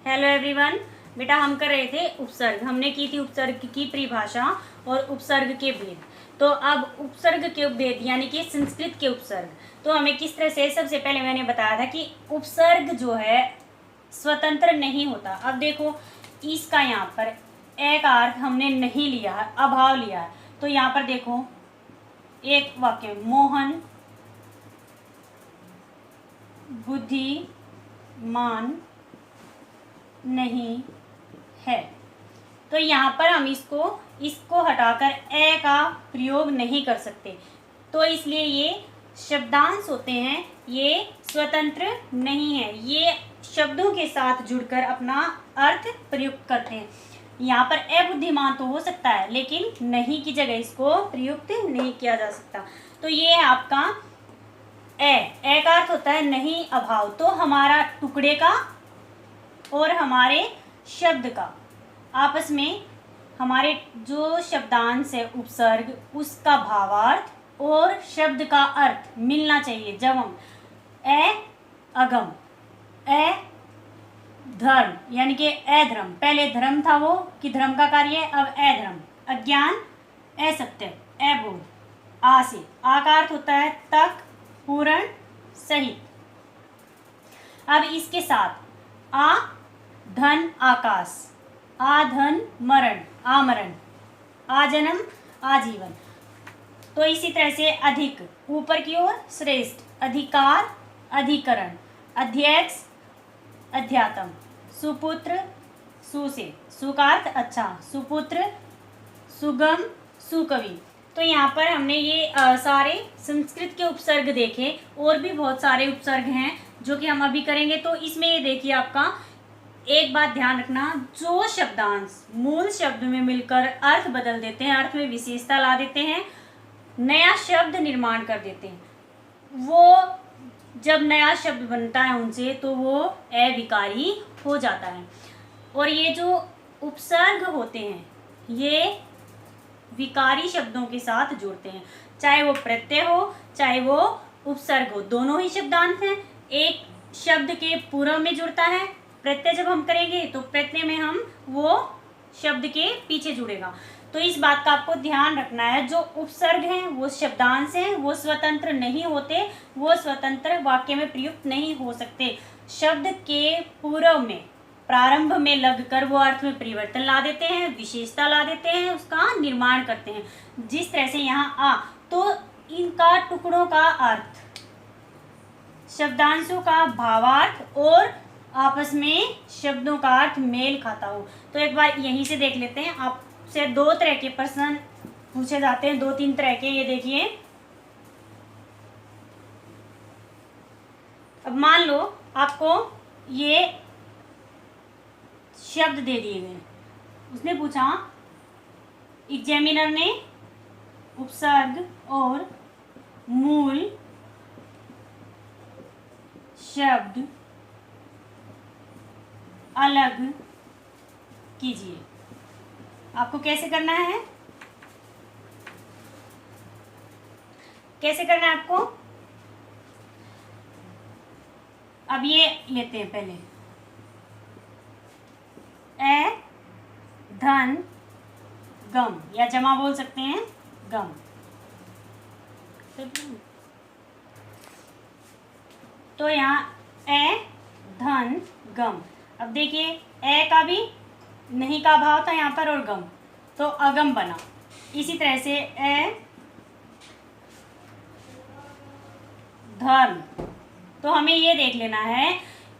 Hello everyone. बेटा हम कर रहे थे उपसर्ग। हमने की थी उपसर्ग की परिभाषा और उपसर्ग के भेद। तो अब उपसर्ग के भेद यानी कि संस्कृत के उपसर्ग तो हमें किस तरह से, सबसे पहले मैंने बताया था कि उपसर्ग जो है स्वतंत्र नहीं होता। अब देखो इसका यहाँ पर एक अर्थ हमने नहीं लिया है, अभाव लिया है। तो यहाँ पर देखो एक वाक्य, मोहन बुद्धिमान नहीं है। तो यहाँ पर हम इसको हटाकर ए का प्रयोग नहीं कर सकते। तो इसलिए ये शब्दांश होते हैं, ये स्वतंत्र नहीं है, ये शब्दों के साथ जुड़कर अपना अर्थ प्रयुक्त करते हैं। यहाँ पर अबुद्धिमान तो हो सकता है, लेकिन नहीं की जगह इसको प्रयुक्त नहीं किया जा सकता। तो ये है आपका ए का अर्थ होता है नहीं, अभाव। तो हमारा टुकड़े का और हमारे शब्द का आपस में, हमारे जो शब्दांश है उपसर्ग, उसका भावार्थ और शब्द का अर्थ मिलना चाहिए। जब हम अगम, धर्म यानी कि अधर्म, पहले धर्म था वो कि धर्म का कार्य है, अब अधर्म, अज्ञान, असत्य, अबोध, आ से आ का अर्थ होता है तक, पूर्ण, सहित। अब इसके साथ आ धन आकाश, आ धन मरण, आमरण, आजन्म, आजीवन। तो इसी तरह से अधिक, ऊपर की ओर, श्रेष्ठ, अधिकार, अधिकरण, अध्यक्ष, अध्यात्म, सुपुत्र, सु से सु का अर्थ अच्छा, सुपुत्र, सुगम, सुकवि। तो यहाँ पर हमने ये सारे संस्कृत के उपसर्ग देखे। और भी बहुत सारे उपसर्ग हैं जो कि हम अभी करेंगे। तो इसमें ये देखिए, आपका एक बात ध्यान रखना, जो शब्दांश मूल शब्द में मिलकर अर्थ बदल देते हैं, अर्थ में विशेषता ला देते हैं, नया शब्द निर्माण कर देते हैं, वो जब नया शब्द बनता है उनसे तो वो अविकारी हो जाता है। और ये जो उपसर्ग होते हैं ये विकारी शब्दों के साथ जुड़ते हैं, चाहे वो प्रत्यय हो चाहे वो उपसर्ग हो, दोनों ही शब्दांश हैं। एक शब्द के पूर्व में जुड़ता है, प्रत्यय जब हम करेंगे तो प्रत्यय में हम वो शब्द के पीछे जुड़ेगा। तो इस बात का आपको ध्यान रखना है, जो उपसर्ग हैं वो शब्दांश हैं, वो स्वतंत्र नहीं होते, वो स्वतंत्र वाक्य में प्रयुक्त नहीं हो सकते। शब्द के पूर्व में, प्रारंभ में लगकर वो अर्थ में परिवर्तन ला देते हैं, विशेषता ला देते हैं, उसका निर्माण करते हैं। जिस तरह से यहाँ आ, तो इनका टुकड़ों का अर्थ, शब्दांशों का भावार्थ और आपस में शब्दों का अर्थ मेल खाता हो। तो एक बार यहीं से देख लेते हैं, आपसे दो तरह के प्रश्न पूछे जाते हैं, दो तीन तरह के। ये देखिए, अब मान लो आपको ये शब्द दे दिए गए, उसने पूछा, एग्जामिनर ने उपसर्ग और मूल शब्द अलग कीजिए। आपको कैसे करना है, कैसे करना है आपको? अब ये लेते हैं पहले, ए धन गम, या जमा बोल सकते हैं गम। तो यहाँ ए धन गम। अब देखिए, ए का भी नहीं का भाव था यहाँ पर और गम, तो अगम बना। इसी तरह से ए धर्म। तो हमें ये देख लेना है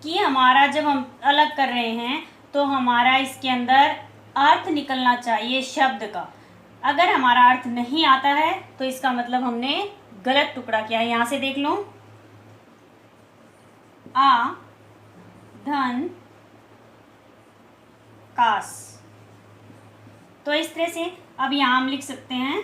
कि हमारा जब हम अलग कर रहे हैं तो हमारा इसके अंदर अर्थ निकलना चाहिए शब्द का। अगर हमारा अर्थ नहीं आता है तो इसका मतलब हमने गलत टुकड़ा किया है। यहाँ से देख लो, आ धन कास। तो इस तरह से अब यहाँ हम लिख सकते हैं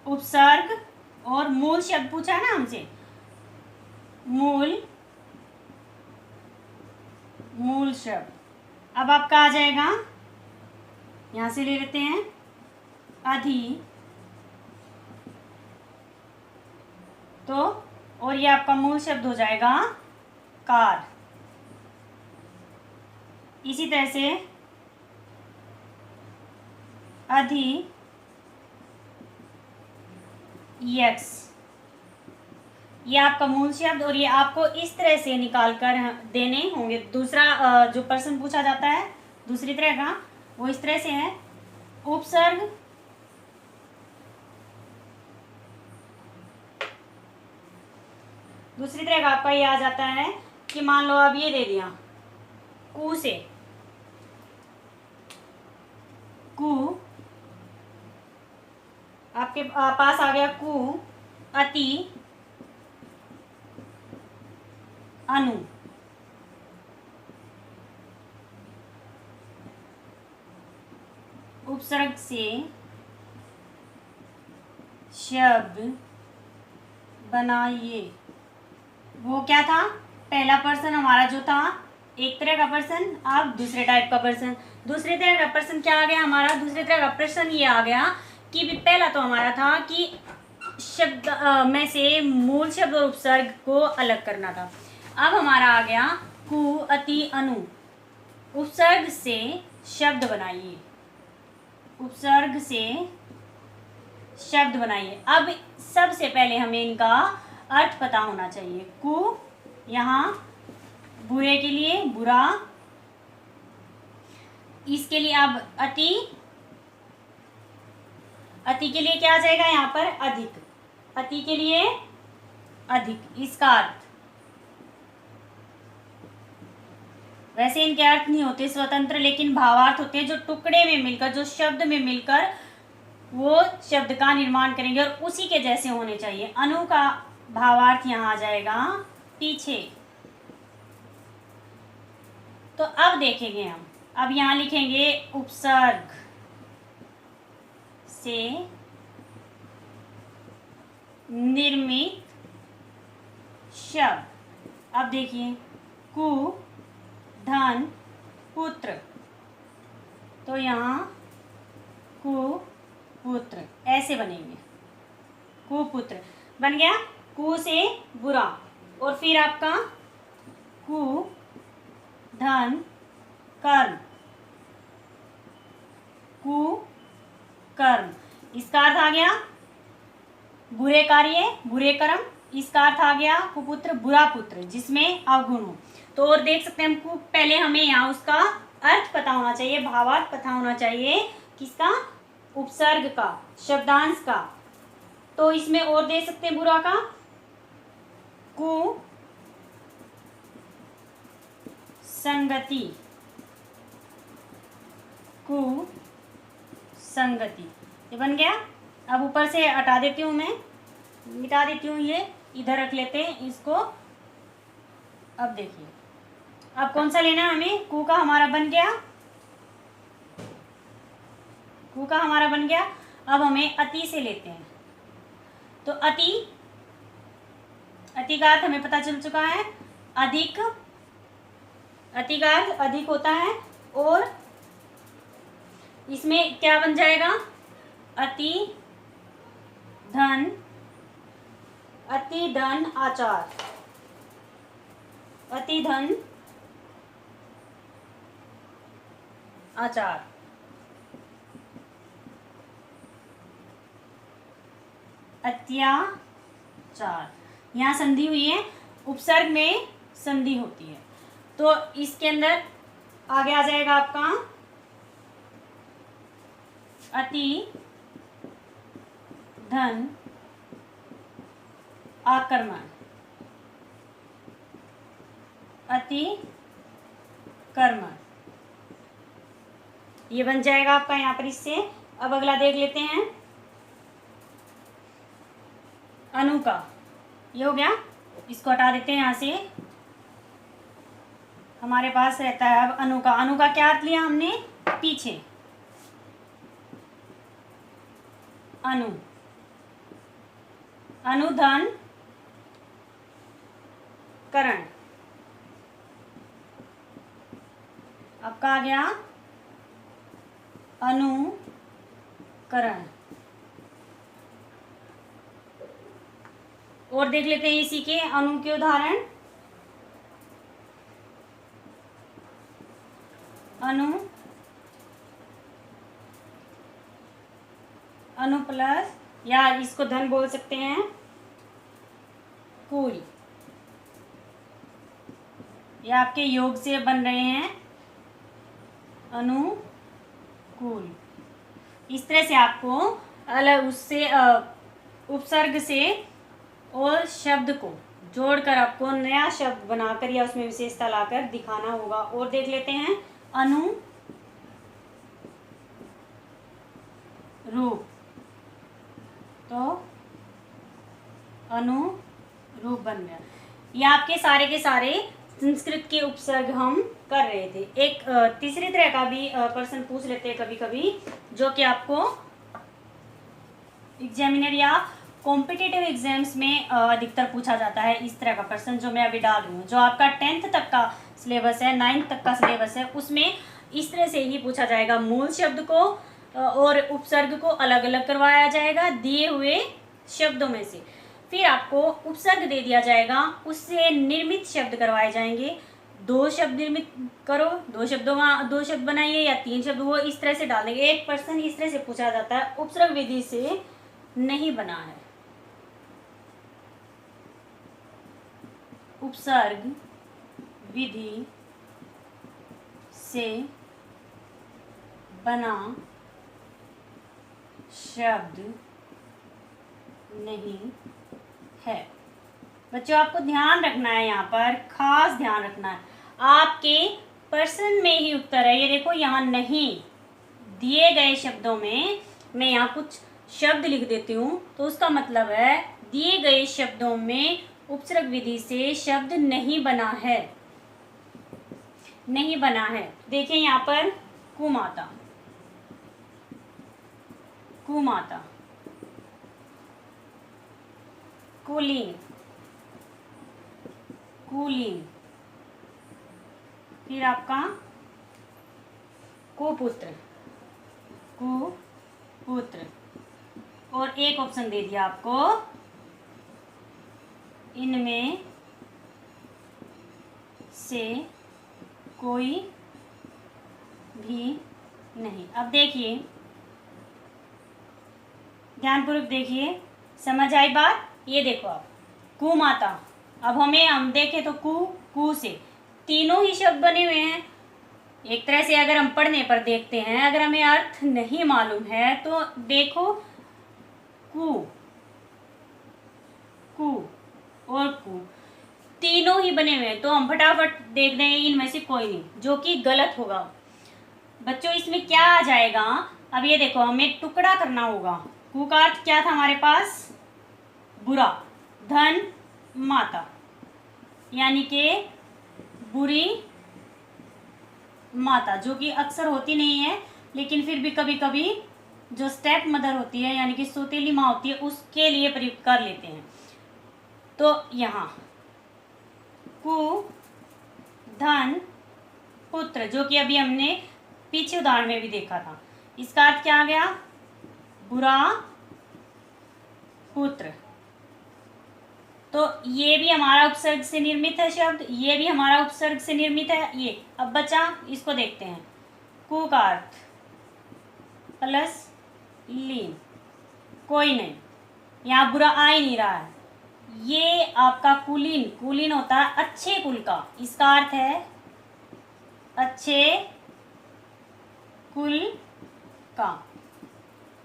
उपसर्ग और मूल शब्द पूछा है ना हमसे, मूल शब्द। अब आपका आ जाएगा, यहाँ से ले लेते हैं अधि, तो और ये आपका मूल शब्द हो जाएगा कार। इसी तरह से अधि यक्स, ये आपका मूल शब्द, और ये आपको इस तरह से निकाल कर देने होंगे। दूसरा जो प्रश्न पूछा जाता है दूसरी तरह का, वो इस तरह से है। उपसर्ग दूसरी तरह का आपका ये आ जाता है कि मान लो अब ये दे दिया कु से, कु आपके पास आ गया कु, अति, अनु। उपसर्ग से शब्द बनाइए। वो क्या था, पहला पर्सन हमारा जो था एक तरह का पर्सन, अब दूसरे टाइप का पर्सन। दूसरे तरह का पर्सन क्या आ गया हमारा, दूसरे तरह का प्रश्न ये आ गया कि भी पहला तो हमारा था कि शब्द में से मूल शब्द और उपसर्ग को अलग करना था। अब हमारा आ गया कु, अति, अनु। उपसर्ग से शब्द बनाइए, उपसर्ग से शब्द बनाइए। अब सबसे पहले हमें इनका अर्थ पता होना चाहिए। कु यहाँ बुरे के लिए बुरा, इसके लिए अब अति, अति के लिए क्या आ जाएगा यहाँ पर अधिक, अति के लिए अधिक। इसका अर्थ, वैसे इनके अर्थ नहीं होते स्वतंत्र, लेकिन भावार्थ होते हैं जो टुकड़े में मिलकर, जो शब्द में मिलकर वो शब्द का निर्माण करेंगे और उसी के जैसे होने चाहिए। अनु का भावार्थ यहाँ आ जाएगा पीछे। तो अब देखेंगे हम, अब यहाँ लिखेंगे उपसर्ग से निर्मित शब्द। अब देखिए कु, धन, पुत्र, तो यहाँ कुपुत्र ऐसे बनेंगे, कुपुत्र बन गया। कु से बुरा, और फिर आपका कु, धन, कर्म, कुकर्म, इसका अर्थ आ गया बुरे कार्य, बुरे कर्म। इसका अर्थ आ गया कुपुत्र, बुरा पुत्र जिसमें अवगुण हो। तो और देख सकते हैं हम, पहले हमें यहाँ उसका अर्थ पता होना चाहिए, भावार्थ पता होना चाहिए किसका, उपसर्ग का, शब्दांश का। तो इसमें और दे सकते हैं बुरा का, कु संगति, कु संगति, ये बन गया। अब ऊपर से हटा देती हूँ मैं, मिटा देती हूँ, ये इधर रख लेते हैं इसको। अब देखिए, अब कौन सा लेना है हमें, कु का हमारा बन गया, कु का हमारा बन गया। अब हमें अति से लेते हैं। तो अति, अति का अर्थ हमें पता चल चुका है, अधिक, अति का अर्थ अधिक होता है। और इसमें क्या बन जाएगा, अति धन, अति धन आचार, अति धन आचार, अत्याचार। यहाँ संधि हुई है, उपसर्ग में संधि होती है, तो इसके अंदर आगे आ जाएगा आपका अति धन आक्रमण, अति कर्मण, ये बन जाएगा आपका यहाँ पर इससे। अब अगला देख लेते हैं अनु का, ये हो गया, इसको हटा देते हैं यहाँ से। हमारे पास रहता है अब अनु का। अनु का क्या अर्थ लिया हमने, पीछे, अनु, अनुधन करण, अब का आ गया अनुकरण। और देख लेते हैं इसी के अनु के उदाहरण। अनु, अनु प्लस, या इसको धन बोल सकते हैं, कुल। ये आपके योग से बन रहे हैं अनुकूल। इस तरह से आपको अलग उससे उपसर्ग से और शब्द को जोड़कर आपको नया शब्द बनाकर या उसमें विशेषता लाकर दिखाना होगा। और देख लेते हैं अनुरूप। तो अनुरूप बन गया। ये आपके सारे के सारे संस्कृत के उपसर्ग हम कर रहे थे। एक तीसरी तरह का भी प्रश्न पूछ लेते हैं कभी कभी, जो कि आपको एग्जामिनर या कॉम्पिटिटिव एग्जाम्स में अधिकतर पूछा जाता है। इस तरह का प्रश्न जो मैं अभी डाल रही हूँ, जो आपका 10th तक का सिलेबस है, 9th तक का सिलेबस है, उसमें इस तरह से ही पूछा जाएगा। मूल शब्द को और उपसर्ग को अलग अलग करवाया जाएगा दिए हुए शब्दों में से। फिर आपको उपसर्ग दे दिया जाएगा, उससे निर्मित शब्द करवाए जाएंगे। 2 शब्द निर्मित करो, 2 शब्द बनाइए या 3 शब्द, वो इस तरह से डाल देंगे। एक प्रश्न इस तरह से पूछा जाता है, उपसर्ग विधि से नहीं बना है। उपसर्ग विधि से बना शब्द नहीं है। बच्चों आपको ध्यान रखना है, यहाँ पर खास ध्यान रखना है। आपके प्रश्न में ही उत्तर है। ये देखो, यहाँ नहीं दिए गए शब्दों में मैं यहाँ कुछ शब्द लिख देती हूँ, तो उसका मतलब है दिए गए शब्दों में उपसर्ग विधि से शब्द नहीं बना है, नहीं बना है। देखिए यहाँ पर कुमाता, कुमाता, कुलीन, कुलीन, फिर आपका कुपुत्र, कुपुत्र, और एक ऑप्शन दे दिया आपको, इनमें से कोई भी नहीं। अब देखिए, ध्यानपूर्वक देखिए, समझ आई बात। ये देखो आप, कुमाता, अब हम देखें तो कु से तीनों ही शब्द बने हुए हैं। एक तरह से अगर हम पढ़ने पर देखते हैं, अगर हमें अर्थ नहीं मालूम है तो देखो, कु, कु और कु तीनों ही बने हुए हैं, तो हम फटाफट देख देंगे इनमें से कोई नहीं, जो कि गलत होगा। बच्चों इसमें क्या आ जाएगा, अब ये देखो, हमें टुकड़ा करना होगा। कु का अर्थ क्या था हमारे पास, बुरा, धन, माता, यानी कि बुरी माता, जो कि अक्सर होती नहीं है, लेकिन फिर भी कभी कभी जो स्टेप मदर होती है, यानी कि सौतेली माँ होती है, उसके लिए प्रयुक्त कर लेते हैं। तो यहाँ कु, धन, पुत्र, जो कि अभी हमने पीछे उदाहरण में भी देखा था, इसका अर्थ क्या आ गया, बुरा पुत्र। तो ये भी हमारा उपसर्ग से निर्मित है शब्द, ये भी हमारा उपसर्ग से निर्मित है। ये अब बचा, इसको देखते हैं। कु का अर्थ प्लस लीन, कोई नहीं, यहाँ बुरा आ ही नहीं रहा है। ये आपका कुलीन, कुलीन होता है अच्छे कुल का, इसका अर्थ है अच्छे कुल का।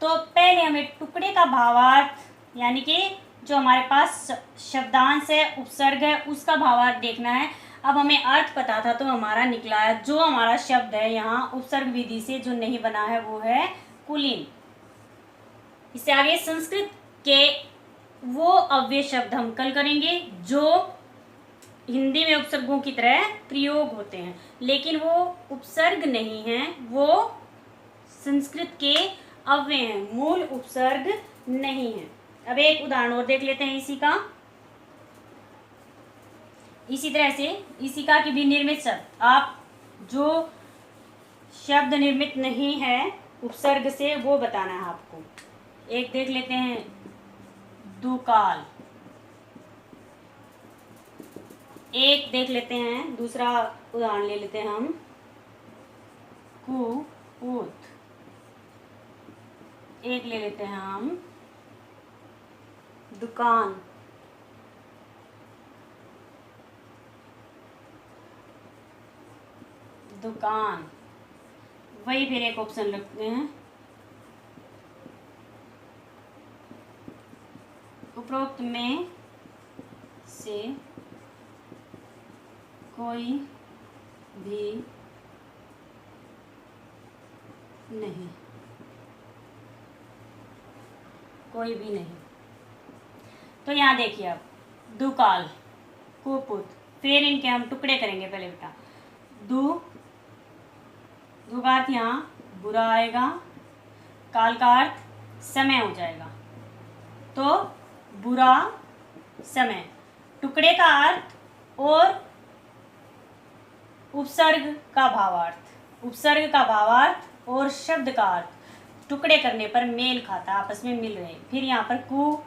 तो पहले हमें टुकड़े का भावार्थ, यानी कि जो हमारे पास शब्दांश है, उपसर्ग है, उसका भावार्थ देखना है। अब हमें अर्थ पता था तो हमारा निकला है, जो हमारा शब्द है यहाँ उपसर्ग विधि से जो नहीं बना है वो है कुलीन। इससे आगे संस्कृत के वो अव्यय शब्द हम कल करेंगे जो हिंदी में उपसर्गों की तरह प्रयोग होते हैं, लेकिन वो उपसर्ग नहीं है, वो संस्कृत के अव्यय हैं, मूल उपसर्ग नहीं है। अब एक उदाहरण और देख लेते हैं इसी का। इसी तरह से इसी का कि भी निर्मित शब्द, आप जो शब्द निर्मित नहीं है उपसर्ग से, वो बताना है आपको। एक देख लेते हैं, दुकाल। एक देख लेते हैं, दूसरा उदाहरण ले लेते हैं हम, कुपूत। एक ले लेते हैं हम दुकान। दुकान, वही फिर एक ऑप्शन रखते हैं, उपरोक्त में से कोई भी नहीं, कोई भी नहीं। तो यहाँ देखिए आप, दुकाल, कुपुत, फिर इनके हम टुकड़े करेंगे पहले बेटा। दु का अर्थ यहाँ बुरा आएगा, काल का अर्थ समय हो जाएगा, तो बुरा समय। टुकड़े का अर्थ और उपसर्ग का भावार्थ, उपसर्ग का भावार्थ और शब्द का अर्थ टुकड़े करने पर मेल खाता, आपस में मिल रहे। फिर यहाँ पर कु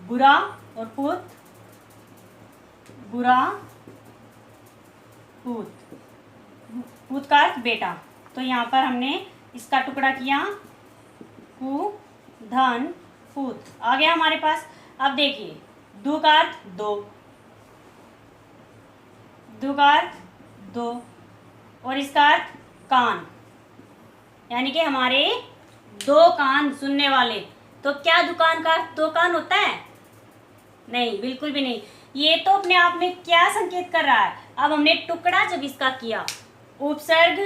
बुरा और पुत बुरा पुत, पुत का अर्थ बेटा। तो यहाँ पर हमने इसका टुकड़ा किया, कु धन पुत आ गया हमारे पास। अब देखिए, दु का अर्थ दो, दु का अर्थ दो, और इसका अर्थ कान, यानी कि हमारे दो कान सुनने वाले। तो क्या दुकान का अर्थ दो कान होता है? नहीं, बिल्कुल भी नहीं। ये तो अपने आप में क्या संकेत कर रहा है? अब हमने टुकड़ा जब इसका किया, उपसर्ग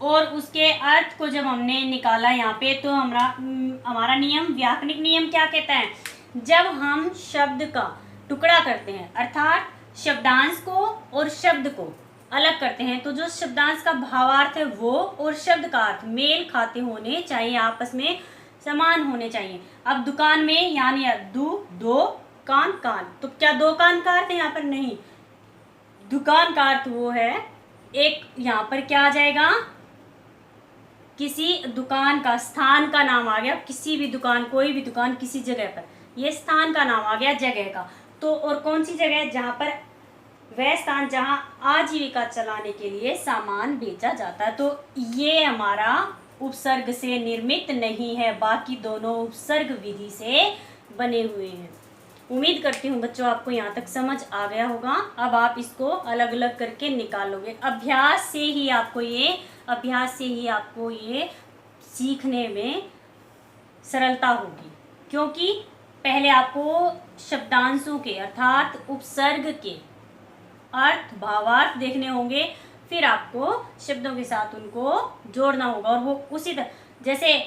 और उसके अर्थ को जब हमने निकाला यहाँ पे, तो हमारा नियम, व्याकरणिक नियम क्या कहता है? जब हम शब्द का टुकड़ा करते हैं, अर्थात शब्दांश को और शब्द को अलग करते हैं, तो जो शब्दांश का भावार्थ है वो और शब्द का अर्थ मेल खाते होने चाहिए, आपस में समान होने चाहिए। अब दुकान में यानी दो कान कान, तो क्या दो कान का अर्थ है यहाँ पर? नहीं, दुकान का अर्थ वो है, एक यहाँ पर क्या आ जाएगा, किसी दुकान का, स्थान का नाम आ गया। किसी भी दुकान, कोई भी दुकान किसी जगह पर, ये स्थान का नाम आ गया, जगह का। तो और कौन सी जगह? जहाँ पर वह स्थान जहाँ आजीविका चलाने के लिए सामान बेचा जाता है। तो ये हमारा उपसर्ग से निर्मित नहीं है, बाकी दोनों उपसर्ग विधि से बने हुए हैं। उम्मीद करती हूँ बच्चों आपको यहाँ तक समझ आ गया होगा। अब आप इसको अलग अलग करके निकालोगे। अभ्यास से ही आपको ये सीखने में सरलता होगी, क्योंकि पहले आपको शब्दांशों के अर्थात उपसर्ग के अर्थ भावार्थ देखने होंगे, फिर आपको शब्दों के साथ उनको जोड़ना होगा। और वो उसी तरह, जैसे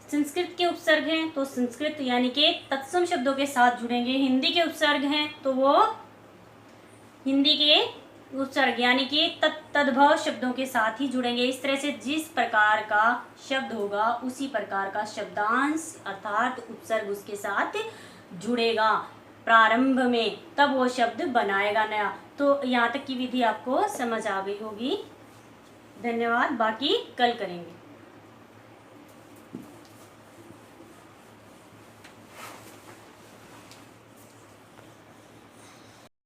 संस्कृत के उपसर्ग हैं तो संस्कृत यानी कि तत्सम शब्दों के साथ जुड़ेंगे, हिंदी के उपसर्ग हैं तो वो हिंदी के उपसर्ग यानी कि तद्भव शब्दों के साथ ही जुड़ेंगे। इस तरह से जिस प्रकार का शब्द होगा उसी प्रकार का शब्दांश अर्थात उपसर्ग उसके साथ जुड़ेगा प्रारंभ में, तब वो शब्द बनाएगा नया। तो यहाँ तक की विधि आपको समझ आ गई होगी। धन्यवाद, बाकी कल करेंगे।